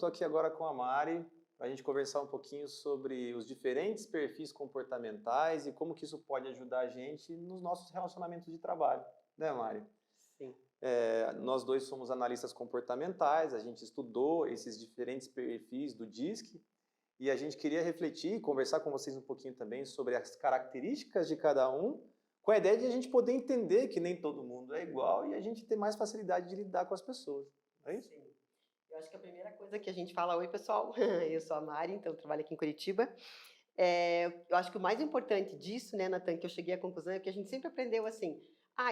estou aqui agora com a Mari para a gente conversar um pouquinho sobre os diferentes perfis comportamentais e como que isso pode ajudar a gente nos nossos relacionamentos de trabalho, né, Mari? Sim. Nós dois somos analistas comportamentais, a gente estudou esses diferentes perfis do DISC e a gente queria refletir e conversar com vocês um pouquinho também sobre as características de cada um, com a ideia de a gente poder entender que nem todo mundo é igual e a gente ter mais facilidade de lidar com as pessoas. É isso? Sim. Eu acho que a primeira coisa que a gente fala, oi pessoal, eu sou a Mari, então eu trabalho aqui em Curitiba. Eu acho que o mais importante disso, né, Natan, que eu cheguei à conclusão é que a gente sempre aprendeu assim,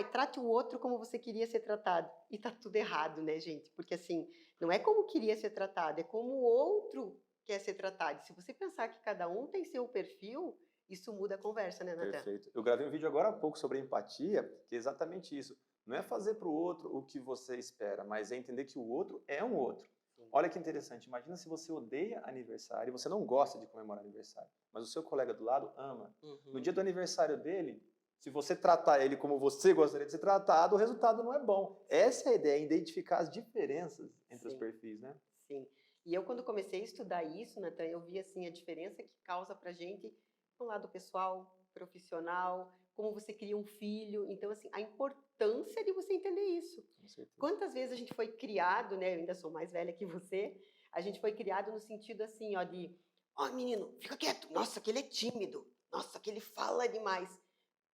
trate o outro como você queria ser tratado. E tá tudo errado, né, gente? Porque assim, não é como queria ser tratado, é como o outro quer ser tratado. Se você pensar que cada um tem seu perfil, isso muda a conversa, né, Natan? Perfeito. Eu gravei um vídeo agora há pouco sobre empatia, que é exatamente isso. Não é fazer para o outro o que você espera, mas é entender que o outro é um outro. Sim. Olha que interessante, imagina se você odeia aniversário, você não gosta de comemorar aniversário, mas o seu colega do lado ama. No dia do aniversário dele, se você tratar ele como você gostaria de ser tratado, o resultado não é bom. Essa é a ideia, identificar as diferenças entre os perfis, né? Sim. E eu, quando comecei a estudar isso, Natan, eu vi assim, a diferença que causa pra gente no lado pessoal, profissional, como você cria um filho. Então, assim, a importância de você entender isso. Com certeza. Quantas vezes a gente foi criado, né? Eu ainda sou mais velha que você, a gente foi criado no sentido assim, ó, de menino, fica quieto, nossa, que ele é tímido, nossa, que ele fala demais.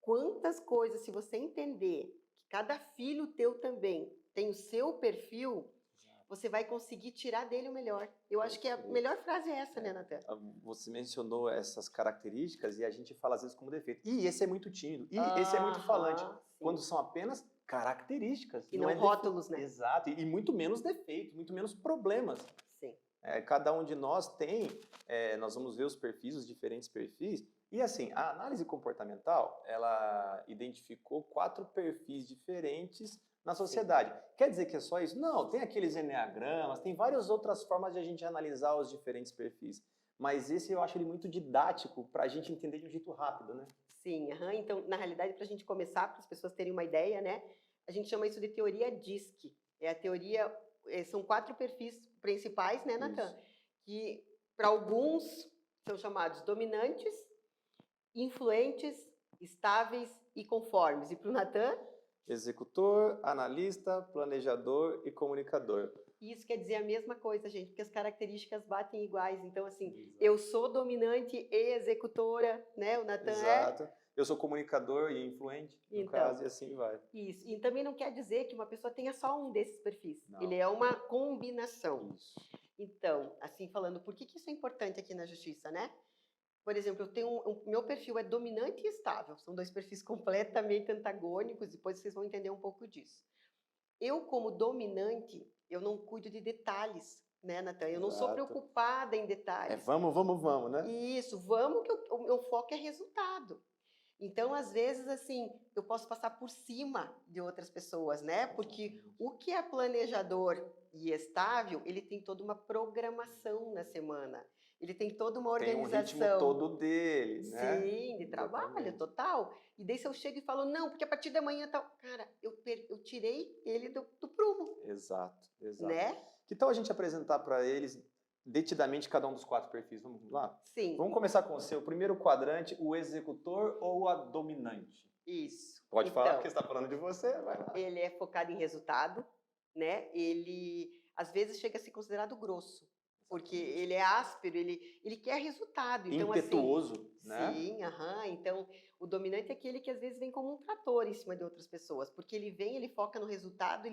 Quantas coisas, se você entender que cada filho teu também tem o seu perfil, você vai conseguir tirar dele o melhor. Eu acho que a melhor frase é essa, né, Natan? Você mencionou essas características e a gente fala às vezes como defeito. E esse é muito tímido, e esse é muito falante. Sim. Quando são apenas características. E não rótulos, né? Exato, e muito menos defeitos, muito menos problemas. Sim. Cada um de nós tem, nós vamos ver os perfis, os diferentes perfis, e assim, a análise comportamental, ela identificou 4 perfis diferentes na sociedade. Sim. Quer dizer que é só isso? Não, tem aqueles enneagramas, tem várias outras formas de a gente analisar os diferentes perfis. Mas esse eu acho ele muito didático para a gente entender de um jeito rápido, né? Sim, então, na realidade, para a gente começar, para as pessoas terem uma ideia, né? A gente chama isso de teoria DISC. É a teoria, são 4 perfis principais, né, Natan? Que para alguns são chamados dominantes, influentes, estáveis e conformes. E para o Natan? Executor, analista, planejador e comunicador. Isso quer dizer a mesma coisa, gente, porque as características batem iguais. Então, assim, eu sou dominante e executora, né? O Natan Exato. Eu sou comunicador e influente, no caso, e assim vai. Isso. E também não quer dizer que uma pessoa tenha só um desses perfis. Não. Ele é uma combinação. Isso. Então, assim falando, por que isso é importante aqui na justiça, né? Por exemplo, eu tenho meu perfil é dominante e estável. São 2 perfis completamente antagônicos, depois vocês vão entender um pouco disso. Eu, como dominante, eu não cuido de detalhes, né, Natan? Eu não sou preocupada em detalhes. Vamos, né? Isso, vamos que o meu foco é resultado. Então, às vezes, assim, eu posso passar por cima de outras pessoas, né? Porque o que é planejador e estável, ele tem toda uma programação na semana. Ele tem toda uma organização. Tem um ritmo todo dele, né? Sim, de trabalho, total. E daí se eu chego e falo, não, porque a partir da manhã tal... Cara, eu tirei ele do prumo. Exato. Né? Que tal a gente apresentar para eles detidamente cada um dos 4 perfis? Vamos lá? Sim. Vamos começar com o seu primeiro quadrante, o executor ou a dominante? Isso. Pode falar, porque você está falando de você, vai lá. Ele é focado em resultado, né? Ele, às vezes, chega a ser considerado grosso, porque ele é áspero, ele quer resultado. Então, impetuoso, assim, né? Sim, então, o dominante é aquele que, às vezes, vem como um trator em cima de outras pessoas, porque ele foca no resultado,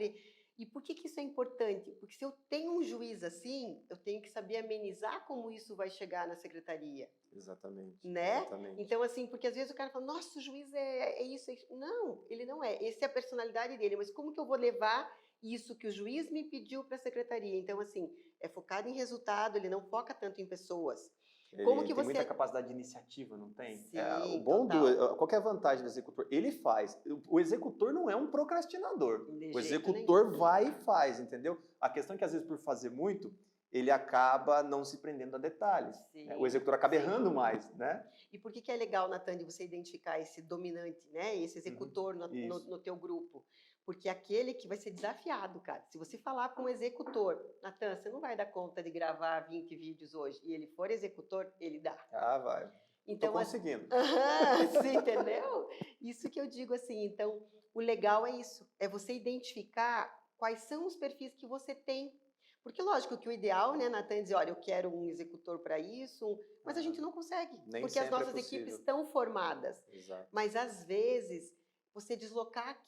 E por que isso é importante? Porque se eu tenho um juiz assim, eu tenho que saber amenizar como isso vai chegar na secretaria. Exatamente. Né? Exatamente. Então, assim, porque às vezes o cara fala, nossa, o juiz é isso, é isso. Não, ele não é. Essa é a personalidade dele. Mas como que eu vou levar isso que o juiz me pediu para a secretaria? Então, assim, é focado em resultado, ele não foca tanto em pessoas. Ele tem muita capacidade de iniciativa, não tem? Sim, o bom qual que é a vantagem do executor? Ele faz. O executor não é um procrastinador. O executor vai e faz, entendeu? A questão é que às vezes por fazer muito, ele acaba não se prendendo a detalhes. Sim, o executor acaba errando mais, né? E por que é legal, Natan, de você identificar esse dominante, né? Esse executor no teu grupo? Porque é aquele que vai ser desafiado, cara. Se você falar com um executor, Natan, você não vai dar conta de gravar 20 vídeos hoje, e ele for executor, ele dá. Ah, vai. Tô Então, conseguindo. você entendeu? Isso que eu digo assim. Então, o legal é isso, é você identificar quais são os perfis que você tem. Porque, lógico, que o ideal, né, Natan, é dizer, olha, eu quero um executor para isso, mas a gente não consegue, Nem porque as sempre é nossas possível. equipes estão formadas. Exato. Mas, às vezes, você deslocar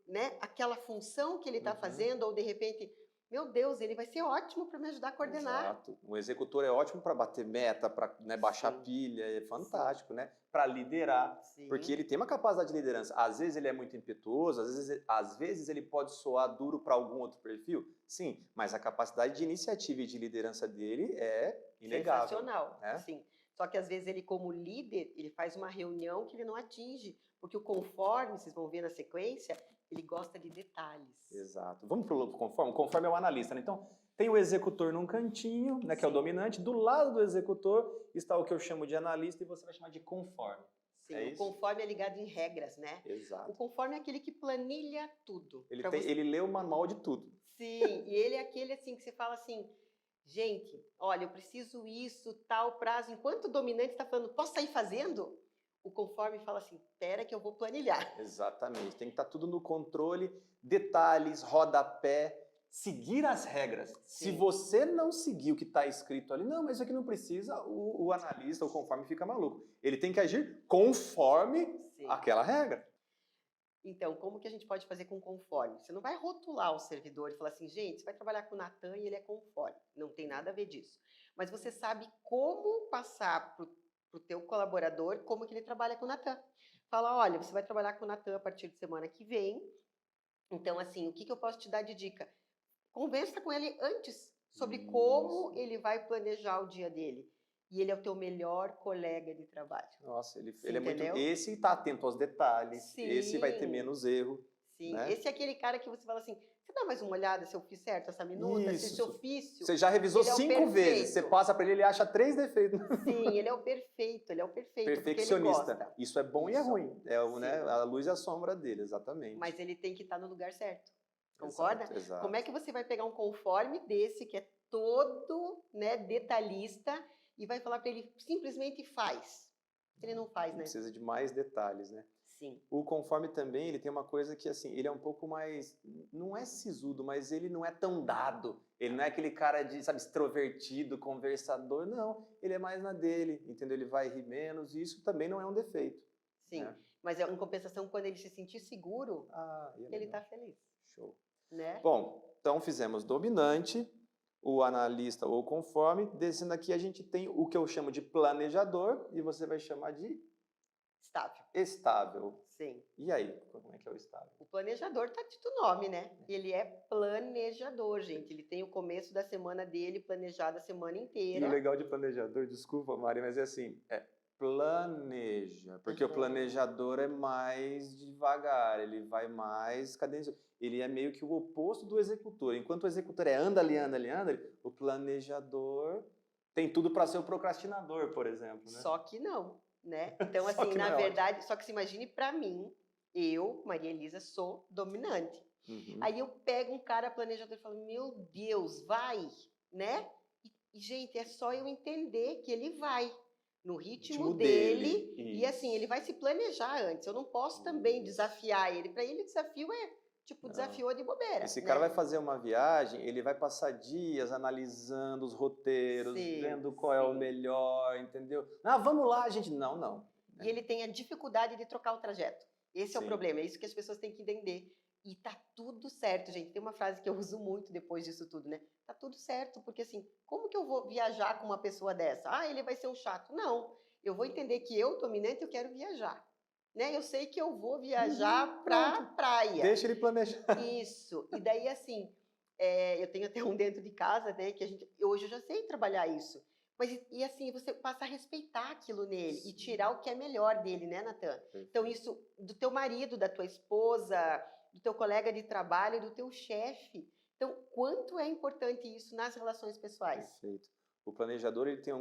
né, aquela função que ele está fazendo, ou, de repente, meu Deus, ele vai ser ótimo para me ajudar a coordenar. Exato. O executor é ótimo para bater meta, para, né, baixar Sim. pilha, é fantástico, né? Para liderar, Sim. porque ele tem uma capacidade de liderança. Às vezes ele é muito impetuoso, às vezes ele pode soar duro para algum outro perfil, sim, mas a capacidade de iniciativa e de liderança dele é inegável. Sensacional, né? sim. Só que às vezes ele, como líder, ele faz uma reunião que ele não atinge, porque o conforme, vocês vão ver na sequência, ele gosta de detalhes. Exato. Vamos para o conforme? O conforme é o analista, né? Então, tem o executor num cantinho, né, que é o dominante. Do lado do executor está o que eu chamo de analista e você vai chamar de conforme. Sim, É o isso? conforme é ligado em regras, né? Exato. O conforme é aquele que planilha tudo. Ele lê o manual de tudo. Sim, e ele é aquele assim que você fala assim, gente, olha, eu preciso isso, tal prazo. Enquanto o dominante está falando, posso sair fazendo? O conforme fala assim, espera que eu vou planilhar. Exatamente. Tem que estar tudo no controle, detalhes, rodapé, seguir as regras. Sim. Se você não seguir o que está escrito ali, não, mas isso aqui não precisa, o analista, o conforme fica maluco. Ele tem que agir conforme Sim. aquela regra. Então, como que a gente pode fazer com conforme? Você não vai rotular o servidor e falar assim, gente, você vai trabalhar com o Natan e ele é conforme. Não tem nada a ver disso. Mas você sabe como passar para o teu colaborador como que ele trabalha com o Natan. Fala, olha, você vai trabalhar com o Natan a partir de semana que vem. Então, assim, o que eu posso te dar de dica? Conversa com ele antes sobre como ele vai planejar o dia dele. E ele é o teu melhor colega de trabalho. Nossa, ele é muito... Entendeu? Esse está atento aos detalhes, Sim. esse vai ter menos erro. Sim, né? Esse é aquele cara que você fala assim, você dá mais uma olhada se eu fiz certo essa minuta, se esse ofício... Você já revisou ele é o 5 vezes, você passa para ele acha 3 defeitos. Sim, ele é o perfeito, Perfeccionista. Porque ele gosta. Isso é bom e é ruim. É o, né, a luz e a sombra dele, exatamente. Mas ele tem que estar no lugar certo. Concorda? Exato, exato. Como é que você vai pegar um conforme desse, que é todo, né, detalhista, e vai falar para ele, simplesmente faz. Ele não faz, né? Precisa de mais detalhes, né? Sim. O conforme também, ele tem uma coisa que, assim, ele é um pouco mais, não é sisudo, mas ele não é tão dado. Ele não é aquele cara de, sabe, extrovertido, conversador, não. Ele é mais na dele, entendeu? Ele vai rir menos, e isso também não é um defeito. Sim, né? Mas em compensação, quando ele se sentir seguro, ele está feliz. Show. Né? Bom, então fizemos dominante, o analista ou conforme. Descendo aqui a gente tem o que eu chamo de planejador e você vai chamar de estável. Sim. E aí, como é que é o estável? O planejador tá dito o nome, né? Ele é planejador, gente. Ele tem o começo da semana dele planejado a semana inteira. E o legal de planejador, desculpa, Mari, mas é assim, planeja, porque o planejador é mais devagar, ele vai mais cadencioso. Ele é meio que o oposto do executor. Enquanto o executor anda, o planejador tem tudo para ser o procrastinador, por exemplo. Né? Só que não, né? Então, assim, na verdade, só que se imagine para mim, eu, Maria Elisa, sou dominante. Aí eu pego um cara planejador e falo, meu Deus, vai, né? E, gente, é só eu entender que ele vai no ritmo dele. E assim, ele vai se planejar antes. Eu não posso também desafiar ele. Para ele, o desafio é tipo, desafiou de bobeira. Esse cara vai fazer uma viagem, ele vai passar dias analisando os roteiros, vendo qual é o melhor, entendeu? Ah, vamos lá, gente. Não. E ele tem a dificuldade de trocar o trajeto. Esse é o problema, é isso que as pessoas têm que entender. E tá tudo certo, gente. Tem uma frase que eu uso muito depois disso tudo, né? Tá tudo certo, porque assim, como que eu vou viajar com uma pessoa dessa? Ah, ele vai ser um chato. Não, eu vou entender que eu, dominante, eu quero viajar. Né? Eu sei que eu vou viajar pra praia. Deixa ele planejar. Isso. E daí, assim, eu tenho até um dentro de casa, né? Que hoje eu já sei trabalhar isso. Mas, e assim, você passa a respeitar aquilo nele e tirar o que é melhor dele, né, Natan? Então, isso do teu marido, da tua esposa, do teu colega de trabalho, do teu chefe. Então, quanto é importante isso nas relações pessoais? Perfeito. O planejador, ele tem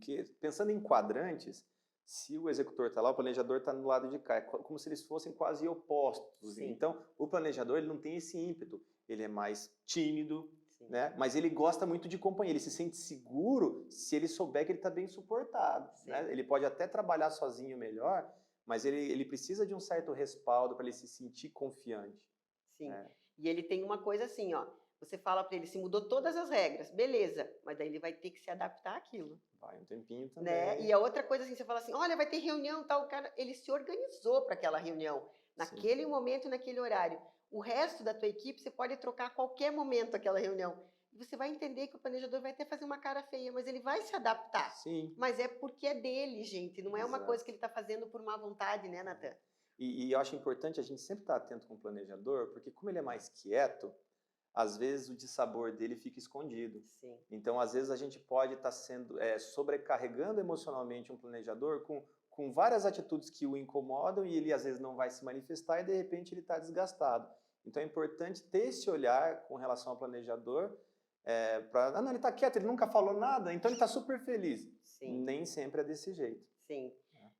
que, pensando em quadrantes, Se o executor está lá, o planejador está no lado de cá. É como se eles fossem quase opostos. Sim. Então, o planejador ele não tem esse ímpeto. Ele é mais tímido, Sim. né? Mas ele gosta muito de companhia. Ele se sente seguro se ele souber que ele está bem suportado. Né? Ele pode até trabalhar sozinho melhor, mas ele precisa de um certo respaldo para ele se sentir confiante. Sim. Né? E ele tem uma coisa assim, ó. Você fala para ele, se mudou todas as regras, beleza, mas daí ele vai ter que se adaptar àquilo. Vai um tempinho também. Né? E a outra coisa assim, você fala assim, olha, vai ter reunião, tal, o cara, ele se organizou para aquela reunião, naquele Sim. momento, naquele horário. O resto da tua equipe, você pode trocar a qualquer momento aquela reunião. E você vai entender que o planejador vai até fazer uma cara feia, mas ele vai se adaptar. Sim. Mas é porque é dele, gente, não é uma Exato. coisa que ele está fazendo por má vontade, né, Natan? E eu acho importante a gente sempre estar atento com o planejador, porque como ele é mais quieto, às vezes o dissabor dele fica escondido. Sim. Então, às vezes a gente pode estar sendo sobrecarregando emocionalmente um planejador com várias atitudes que o incomodam e ele às vezes não vai se manifestar e de repente ele está desgastado. Então é importante ter esse olhar com relação ao planejador para, não, ele está quieto, ele nunca falou nada, então ele está super feliz. Sim. Nem sempre é desse jeito. Sim.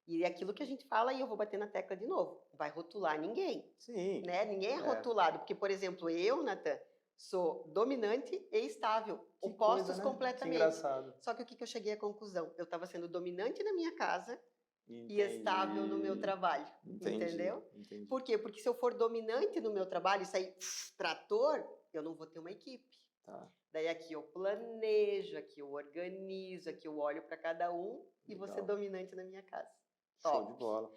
E é aquilo que a gente fala, e eu vou bater na tecla de novo, vai rotular ninguém. Sim. Né? Ninguém é rotulado, porque, por exemplo, eu, Natan, sou dominante e estável, Que opostos coisa, né? completamente. Que engraçado. Só que o que eu cheguei à conclusão? Eu estava sendo dominante na minha casa Entendi. e estável no meu trabalho. Entendi. Entendeu? Entendi. Por quê? Porque se eu for dominante no meu trabalho e sair trator, eu não vou ter uma equipe. Tá. Daí aqui eu planejo, aqui eu organizo, aqui eu olho para cada um e vou ser dominante na minha casa. Show de bola.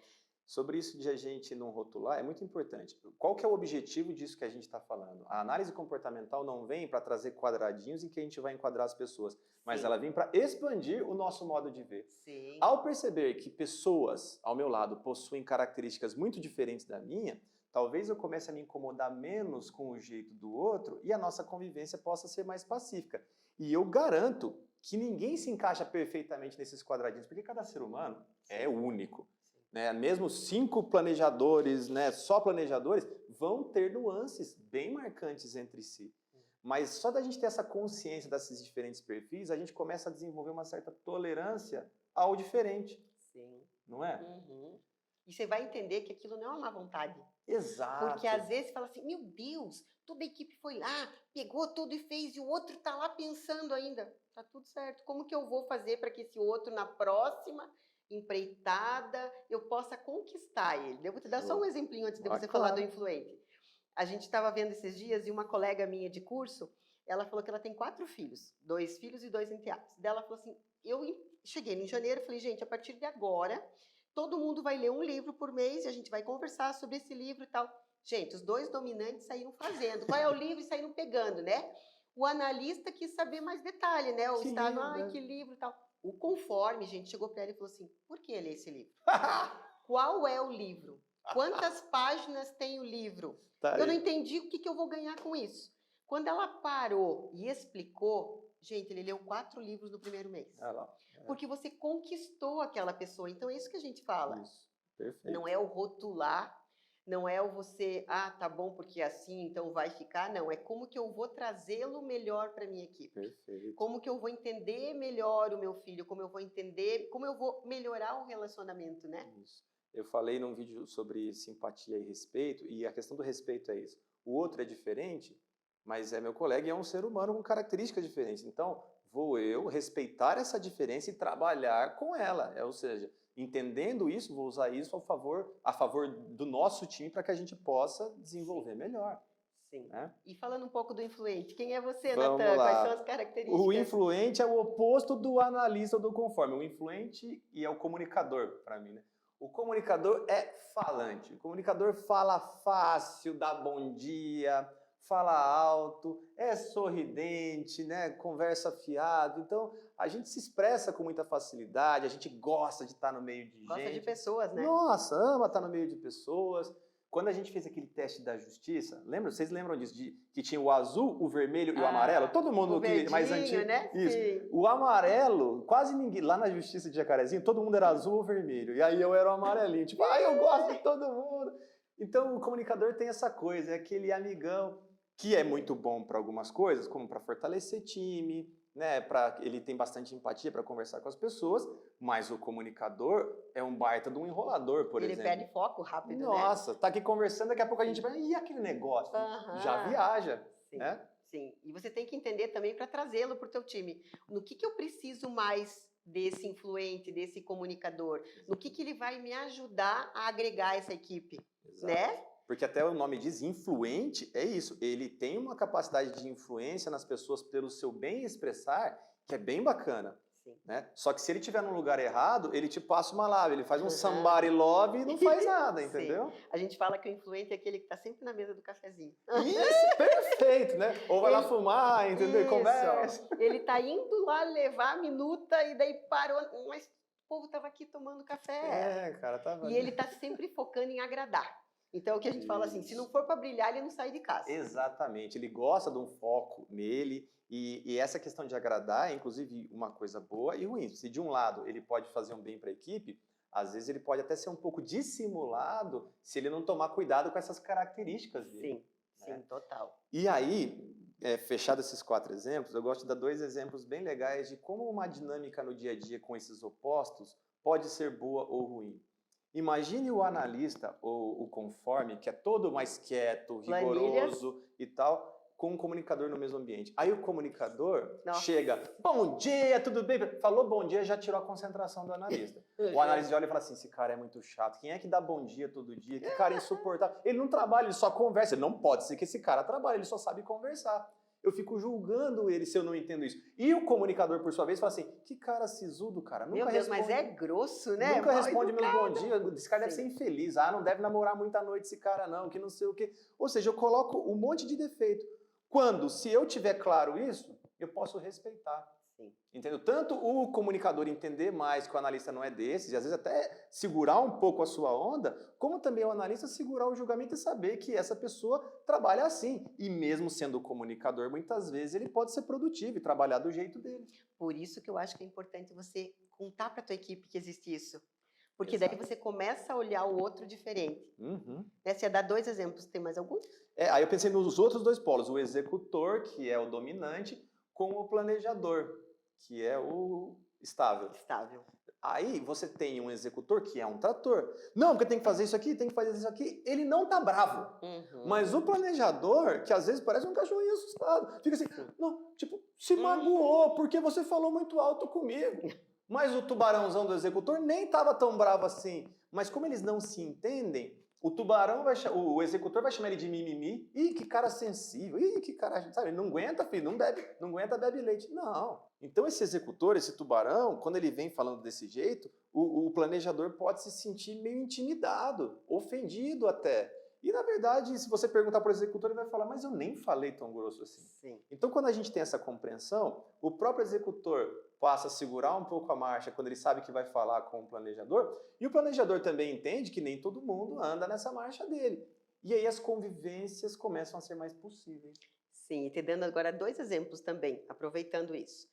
Sobre isso de a gente não rotular, é muito importante. Qual que é o objetivo disso que a gente está falando? A análise comportamental não vem para trazer quadradinhos em que a gente vai enquadrar as pessoas, mas ela vem para expandir o nosso modo de ver. Sim. Ao perceber que pessoas ao meu lado possuem características muito diferentes da minha, talvez eu comece a me incomodar menos com o jeito do outro e a nossa convivência possa ser mais pacífica. E eu garanto que ninguém se encaixa perfeitamente nesses quadradinhos, porque cada ser humano é único. Né? Mesmo 5 planejadores, né, só planejadores, vão ter nuances bem marcantes entre si. Mas só da gente ter essa consciência desses diferentes perfis, a gente começa a desenvolver uma certa tolerância ao diferente. Sim. Não é? Uhum. E você vai entender que aquilo não é uma má vontade. Exato. Porque às vezes você fala assim, meu Deus, toda a equipe foi lá, pegou tudo e fez, e o outro está lá pensando ainda. Tá tudo certo. Como que eu vou fazer para que esse outro, na próxima empreitada, eu possa conquistar ele? Eu vou te dar só um exemplinho antes de você falar do influente. A gente estava vendo esses dias e uma colega minha de curso, ela falou que ela tem 4 filhos, 2 filhos e 2 enteados. Daí ela falou assim, eu cheguei em janeiro e falei, gente, a partir de agora, todo mundo vai ler um livro por mês e a gente vai conversar sobre esse livro e tal. Gente, os 2 dominantes saíram fazendo. Qual é o livro? E saíram pegando, né? O analista quis saber mais detalhe, né? O Estado, que livro e tal. O conforme, gente, chegou para ela e falou assim, por que ler esse livro? Qual é o livro? Quantas páginas tem o livro? Eu não entendi o que eu vou ganhar com isso. Quando ela parou e explicou, gente, ele leu 4 livros no primeiro mês. Porque você conquistou aquela pessoa. Então é isso que a gente fala. Isso. Perfeito. Não é o rotular, não é o você, tá bom, porque é assim, então vai ficar. Não, é como que eu vou trazê-lo melhor para minha equipe. Perfeito. Como que eu vou entender melhor o meu filho, como eu vou entender, como eu vou melhorar o relacionamento, né? Isso. Eu falei num vídeo sobre simpatia e respeito, e a questão do respeito é isso. O outro é diferente, mas é meu colega e é um ser humano com características diferentes. Então, vou eu respeitar essa diferença e trabalhar com ela. Ou seja, entendendo isso, vou usar isso a favor do nosso time para que a gente possa desenvolver melhor. Sim. Né? E falando um pouco do influente, quem é você, Vamos Natan? lá. Quais são as características? O influente é o oposto do analista ou do conforme. O influente e é o comunicador, para mim, né? O comunicador é falante. O comunicador fala fácil, dá bom dia, fala alto, é sorridente, né? Conversa fiado. Então, a gente se expressa com muita facilidade, a gente gosta de estar no meio de gente. Gosta de pessoas, né? Nossa, ama estar no meio de pessoas. Quando a gente fez aquele teste da justiça, lembra? Vocês lembram disso? Que tinha o azul, o vermelho e o amarelo? Todo mundo o verdinho, mais antigo. Né? Isso. Sim. O amarelo, quase ninguém. Lá na justiça de Jacarezinho, todo mundo era azul ou vermelho. E aí eu era o amarelinho. Tipo, eu gosto de todo mundo. Então o comunicador tem essa coisa, é aquele amigão que é muito bom para algumas coisas, como para fortalecer time, né, ele tem bastante empatia para conversar com as pessoas, mas o comunicador é um baita de um enrolador, por Ele exemplo. perde foco rápido, né? Nossa, tá aqui conversando, daqui a pouco a gente vai, e aquele negócio? Já viaja, Sim, né? sim. E você tem que entender também para trazê-lo para o teu time. No que eu preciso mais desse influente, desse comunicador? No que ele vai me ajudar a agregar essa equipe, Exato. né? Porque até o nome diz influente, é isso. Ele tem uma capacidade de influência nas pessoas pelo seu bem expressar, que é bem bacana. Sim. Né? Só que se ele estiver num lugar errado, ele te passa uma lábia, ele faz um somebody love e não faz nada, entendeu? Sim. A gente fala que o influente é aquele que está sempre na mesa do cafezinho. Isso, perfeito, né? Ou vai lá fumar, entendeu? Isso. Conversa. Ele está indo lá levar a minuta e daí parou, mas o povo estava aqui tomando café. É, cara, tava E ele está sempre focando em agradar. Então, é o que a gente fala assim, se não for para brilhar, ele não sai de casa. Exatamente, ele gosta de um foco nele e essa questão de agradar é, inclusive, uma coisa boa e ruim. Se de um lado ele pode fazer um bem para a equipe, às vezes ele pode até ser um pouco dissimulado se ele não tomar cuidado com essas características dele. Sim, né? Total. E aí, fechado esses 4 exemplos, eu gosto de dar 2 exemplos bem legais de como uma dinâmica no dia a dia com esses opostos pode ser boa ou ruim. Imagine o analista ou o conforme, que é todo mais quieto, rigoroso e tal, com um comunicador no mesmo ambiente. Aí o comunicador chega, bom dia, tudo bem? Falou bom dia, já tirou a concentração do analista. O analista olha e fala assim, esse cara é muito chato, quem é que dá bom dia todo dia? Que cara insuportável. Ele não trabalha, ele só conversa. Não pode ser que esse cara trabalhe, ele só sabe conversar. Eu fico julgando ele se eu não entendo isso. E o comunicador, por sua vez, fala assim, que cara sisudo, cara. Nunca Meu Deus, responde, mas é grosso, né? Nunca responde meus bom dia. Esse cara deve ser infeliz. Ah, não deve namorar muita noite esse cara não, que não sei o quê. Ou seja, eu coloco um monte de defeito. Quando, se eu tiver claro isso, eu posso respeitar. Sim. Entendeu? Tanto o comunicador entender mais que o analista não é desses, e às vezes até segurar um pouco a sua onda, como também o analista segurar o julgamento e saber que essa pessoa trabalha assim. E mesmo sendo o comunicador, muitas vezes ele pode ser produtivo e trabalhar do jeito dele. Por isso que eu acho que é importante você contar para a tua equipe que existe isso. Porque daí você começa a olhar o outro diferente. Você ia dar 2 exemplos, tem mais algum? Aí eu pensei nos outros 2 polos, o executor, que é o dominante, com o planejador, que é o estável. Aí você tem um executor que é um trator. Não, porque tem que fazer isso aqui, tem que fazer isso aqui. Ele não tá bravo. Mas o planejador, que às vezes parece um cachorrinho assustado, fica assim, não, tipo, se magoou porque você falou muito alto comigo. Mas o tubarãozão do executor nem tava tão bravo assim. Mas como eles não se entendem, o executor vai chamar ele de mimimi. Ih, que cara sensível. Ih, que cara, sabe, ele não aguenta, filho, não aguenta, bebe leite. Não. Então esse executor, esse tubarão, quando ele vem falando desse jeito, o planejador pode se sentir meio intimidado, ofendido até. E na verdade, se você perguntar para o executor, ele vai falar, mas eu nem falei tão grosso assim. Sim. Então quando a gente tem essa compreensão, o próprio executor passa a segurar um pouco a marcha quando ele sabe que vai falar com o planejador, e o planejador também entende que nem todo mundo anda nessa marcha dele. E aí as convivências começam a ser mais possíveis. Sim, e te dando agora 2 exemplos também, aproveitando isso.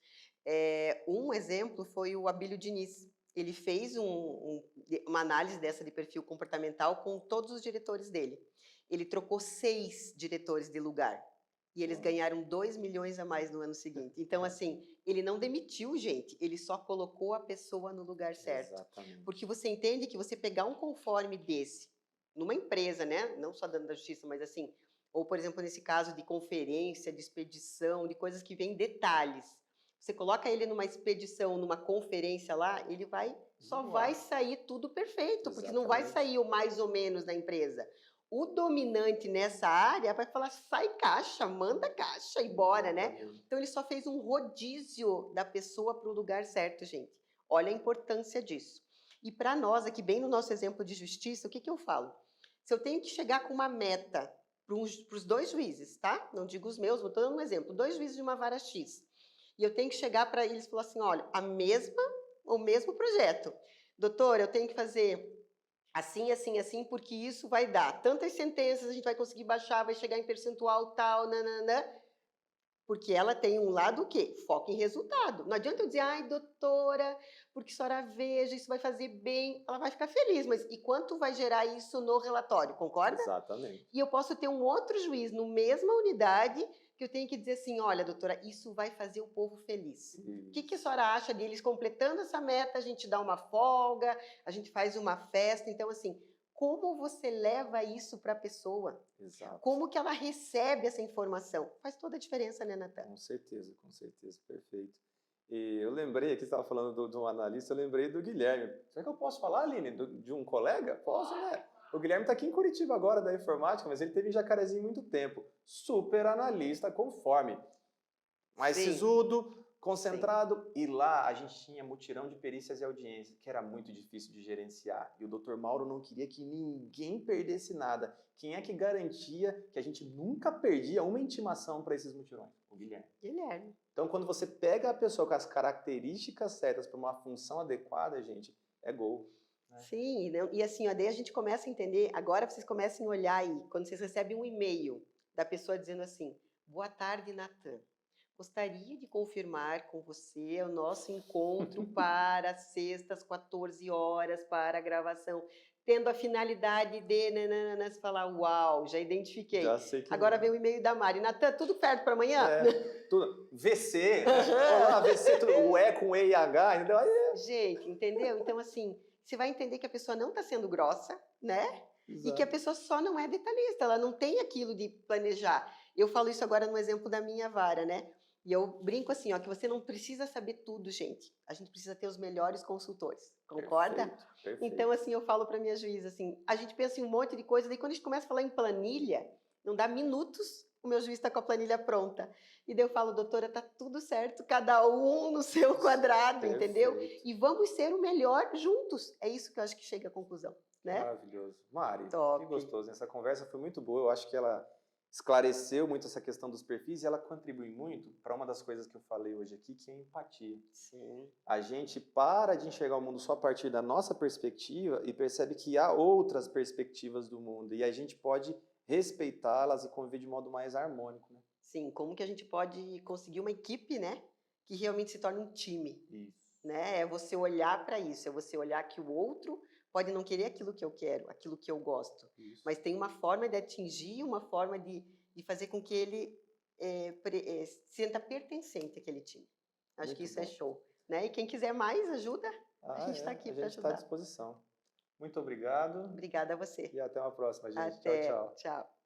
Um exemplo foi o Abílio Diniz. Ele fez uma análise dessa de perfil comportamental com todos os diretores dele. Ele trocou 6 diretores de lugar. E eles ganharam 2 milhões a mais no ano seguinte. Então, assim, ele não demitiu gente, ele só colocou a pessoa no lugar certo. Exatamente. Porque você entende que você pegar um conforme desse, numa empresa, né? Não só dentro da justiça, mas assim, ou por exemplo, nesse caso de conferência, de expedição, de coisas que vêm detalhes. Você coloca ele numa expedição, numa conferência lá, ele só vai sair tudo perfeito, porque não vai sair o mais ou menos da empresa. O dominante nessa área vai falar, sai caixa, manda caixa e bora, né? Então, ele só fez um rodízio da pessoa para o lugar certo, gente. Olha a importância disso. E para nós, aqui bem no nosso exemplo de justiça, o que eu falo? Se eu tenho que chegar com uma meta para os 2 juízes, tá? Não digo os meus, vou dando um exemplo. 2 juízes de uma vara X. E eu tenho que chegar para eles e falar assim, olha, o mesmo projeto. Doutor, eu tenho que fazer assim, assim, assim, porque isso vai dar tantas sentenças, a gente vai conseguir baixar, vai chegar em percentual tal, nananã. Porque ela tem um lado o quê? Foco em resultado. Não adianta eu dizer, ai, doutora, porque a senhora veja, isso vai fazer bem. Ela vai ficar feliz, mas e quanto vai gerar isso no relatório, concorda? Exatamente. E eu posso ter um outro juiz no mesma unidade que eu tenho que dizer assim, olha, doutora, isso vai fazer o povo feliz. O que a Isso. senhora acha deles completando essa meta? A gente dá uma folga, a gente faz uma festa. Então, assim, como você leva isso para a pessoa? Exato. Como que ela recebe essa informação? Faz toda a diferença, né, Natan? Com certeza, perfeito. E eu lembrei, aqui você estava falando de um analista, eu lembrei do Guilherme. Será que eu posso falar, Aline, de um colega? Posso, né? O Guilherme está aqui em Curitiba agora, da informática, mas ele teve em Jacarezinho muito tempo. Super analista, conforme. Mais Sim, sisudo, concentrado, e lá a gente tinha mutirão de perícias e audiência, que era muito difícil de gerenciar. E o Dr. Mauro não queria que ninguém perdesse nada. Quem é que garantia que a gente nunca perdia uma intimação para esses mutirões? O Guilherme. Guilherme. Então, quando você pega a pessoa com as características certas para uma função adequada, gente, é gol. Né? Sim, e assim, ó, daí a gente começa a entender, agora vocês comecem a olhar aí, quando vocês recebem um e-mail da pessoa dizendo assim, boa tarde, Natan. Gostaria de confirmar com você o nosso encontro para sextas, 14 horas, para a gravação, tendo a finalidade de, nananana, você falar, uau, já identifiquei. Já sei que Agora não. vem o e-mail da Mari, Natan, tudo perto para amanhã? Tudo. VC, né? Olá, VC, tudo, o E com E e H, entendeu? Aí, Gente, entendeu? Então, assim, você vai entender que a pessoa não está sendo grossa, né? E que a exato. pessoa só não é detalhista, ela não tem aquilo de planejar. Eu falo isso agora no exemplo da minha vara, né? E eu brinco assim, ó, que você não precisa saber tudo, gente. A gente precisa ter os melhores consultores. Concorda? Perfeito. Então, assim, eu falo para minha juíza assim, a gente pensa em um monte de coisa, daí quando a gente começa a falar em planilha, não dá minutos, o meu juiz está com a planilha pronta. E daí eu falo, doutora, tá tudo certo, cada um no seu quadrado, entendeu? Perfeito. E vamos ser o melhor juntos. É isso que eu acho que chega à conclusão, né? Maravilhoso. Mari, que Top. gostoso. Essa conversa foi muito boa. Eu acho que ela esclareceu muito essa questão dos perfis e ela contribui muito para uma das coisas que eu falei hoje aqui, que é a empatia. Sim. A gente para de enxergar o mundo só a partir da nossa perspectiva e percebe que há outras perspectivas do mundo e a gente pode respeitá-las e conviver de modo mais harmônico, né? Sim, como que a gente pode conseguir uma equipe, né, que realmente se torne um time, Isso. né? É você olhar para isso, é você olhar que o outro pode não querer aquilo que eu quero, aquilo que eu gosto, Isso. mas tem uma forma de atingir, uma forma de fazer com que ele se sinta pertencente àquele time. Acho que Muito isso é bom. show, né? E quem quiser mais ajuda, a gente está aqui A para gente está à ajudar. disposição. Muito obrigado Obrigada a você. e até uma próxima, gente. Tchau, Até, tchau. tchau.